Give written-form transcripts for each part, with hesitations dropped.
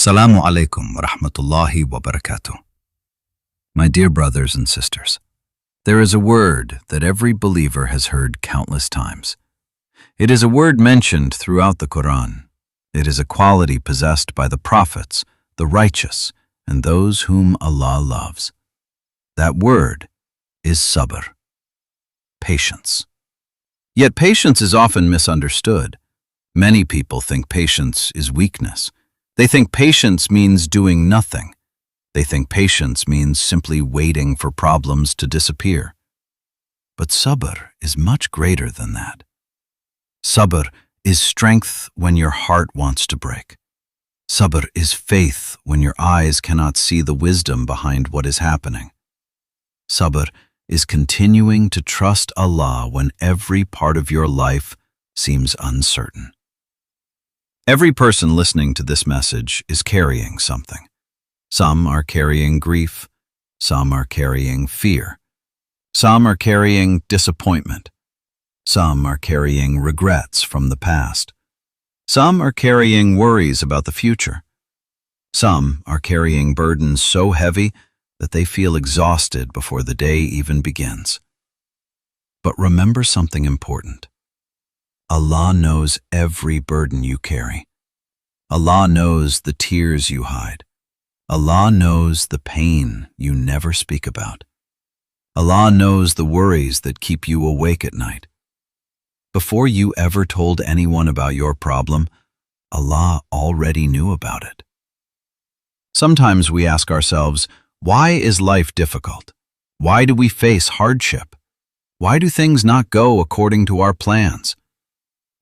Assalamu alaikum wa rahmatullahi wa barakatuh. My dear brothers and sisters, there is a word that every believer has heard countless times. It is a word mentioned throughout the Quran. It is a quality possessed by the prophets, the righteous, and those whom Allah loves. That word is sabr, patience. Yet patience is often misunderstood. Many people think patience is weakness. They think patience means doing nothing. They think patience means simply waiting for problems to disappear. But sabr is much greater than that. Sabr is strength when your heart wants to break. Sabr is faith when your eyes cannot see the wisdom behind what is happening. Sabr is continuing to trust Allah when every part of your life seems uncertain. Every person listening to this message is carrying something. Some are carrying grief. Some are carrying fear. Some are carrying disappointment. Some are carrying regrets from the past. Some are carrying worries about the future. Some are carrying burdens so heavy that they feel exhausted before the day even begins. But remember something important. Allah knows every burden you carry. Allah knows the tears you hide. Allah knows the pain you never speak about. Allah knows the worries that keep you awake at night. Before you ever told anyone about your problem, Allah already knew about it. Sometimes we ask ourselves, why is life difficult? Why do we face hardship? Why do things not go according to our plans?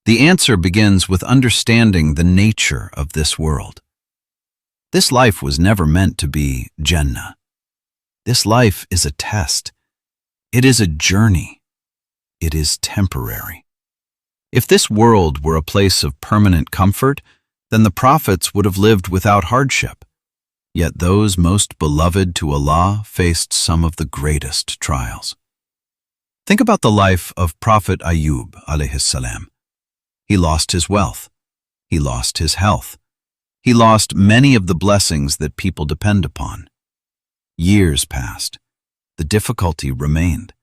The answer begins with understanding the nature of this world. This life was never meant to be Jannah. This life is a test. It is a journey. It is temporary. If this world were a place of permanent comfort, then the prophets would have lived without hardship. Yet those most beloved to Allah faced some of the greatest trials. Think about the life of Prophet Ayub alayhis salam. He lost his wealth. He lost his health. He lost many of the blessings that people depend upon. Years passed. The difficulty remained.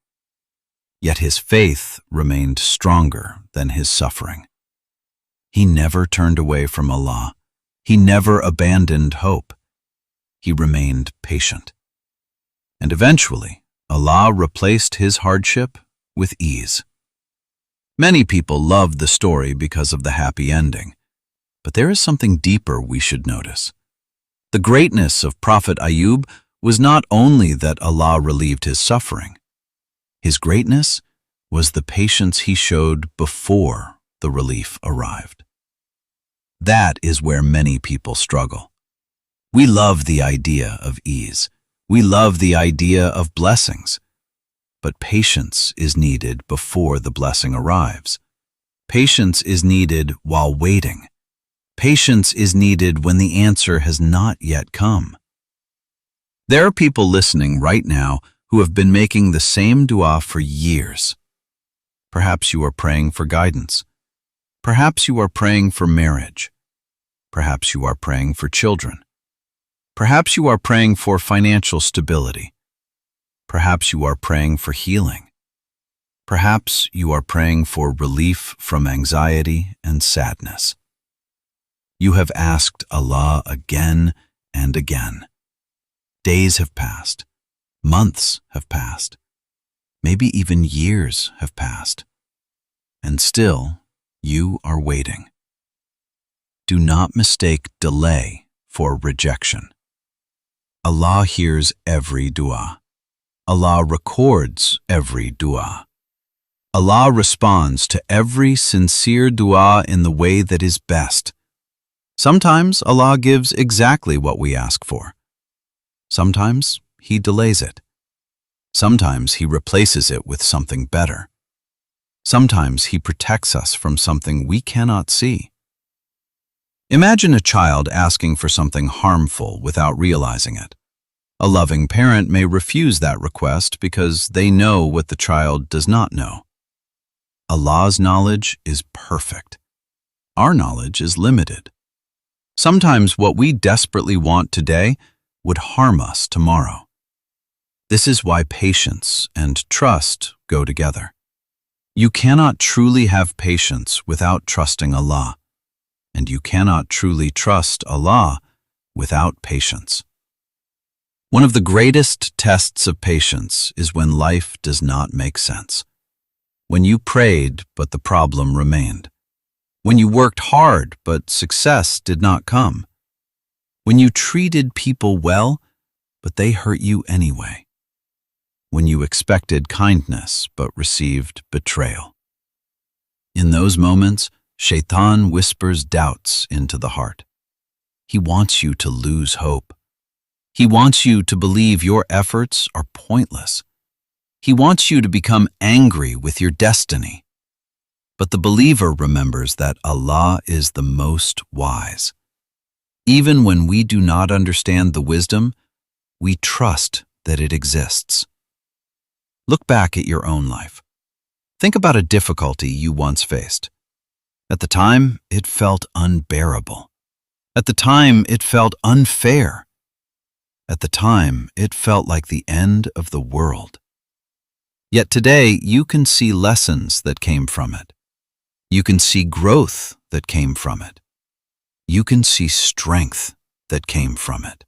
Yet his faith remained stronger than his suffering. He never turned away from Allah. He never abandoned hope. He remained patient. And eventually, Allah replaced his hardship with ease. Many people love the story because of the happy ending. But there is something deeper we should notice. The greatness of Prophet Ayub was not only that Allah relieved his suffering. His greatness was the patience he showed before the relief arrived. That is where many people struggle. We love the idea of ease. We love the idea of blessings. But patience is needed before the blessing arrives. Patience is needed while waiting. Patience is needed when the answer has not yet come. There are people listening right now who have been making the same dua for years. Perhaps you are praying for guidance. Perhaps you are praying for marriage. Perhaps you are praying for children. Perhaps you are praying for financial stability. Perhaps you are praying for healing. Perhaps you are praying for relief from anxiety and sadness. You have asked Allah again and again. Days have passed. Months have passed. Maybe even years have passed. And still, you are waiting. Do not mistake delay for rejection. Allah hears every dua. Allah records every dua. Allah responds to every sincere dua in the way that is best. Sometimes Allah gives exactly what we ask for. Sometimes He delays it. Sometimes He replaces it with something better. Sometimes He protects us from something we cannot see. Imagine a child asking for something harmful without realizing it. A loving parent may refuse that request because they know what the child does not know. Allah's knowledge is perfect. Our knowledge is limited. Sometimes what we desperately want today would harm us tomorrow. This is why patience and trust go together. You cannot truly have patience without trusting Allah, and you cannot truly trust Allah without patience. One of the greatest tests of patience is when life does not make sense. When you prayed, but the problem remained. When you worked hard, but success did not come. When you treated people well, but they hurt you anyway. When you expected kindness, but received betrayal. In those moments, Shaitan whispers doubts into the heart. He wants you to lose hope. He wants you to believe your efforts are pointless. He wants you to become angry with your destiny. But the believer remembers that Allah is the most wise. Even when we do not understand the wisdom, we trust that it exists. Look back at your own life. Think about a difficulty you once faced. At the time, it felt unbearable. At the time, it felt unfair. At the time, it felt like the end of the world. Yet today, you can see lessons that came from it. You can see growth that came from it. You can see strength that came from it.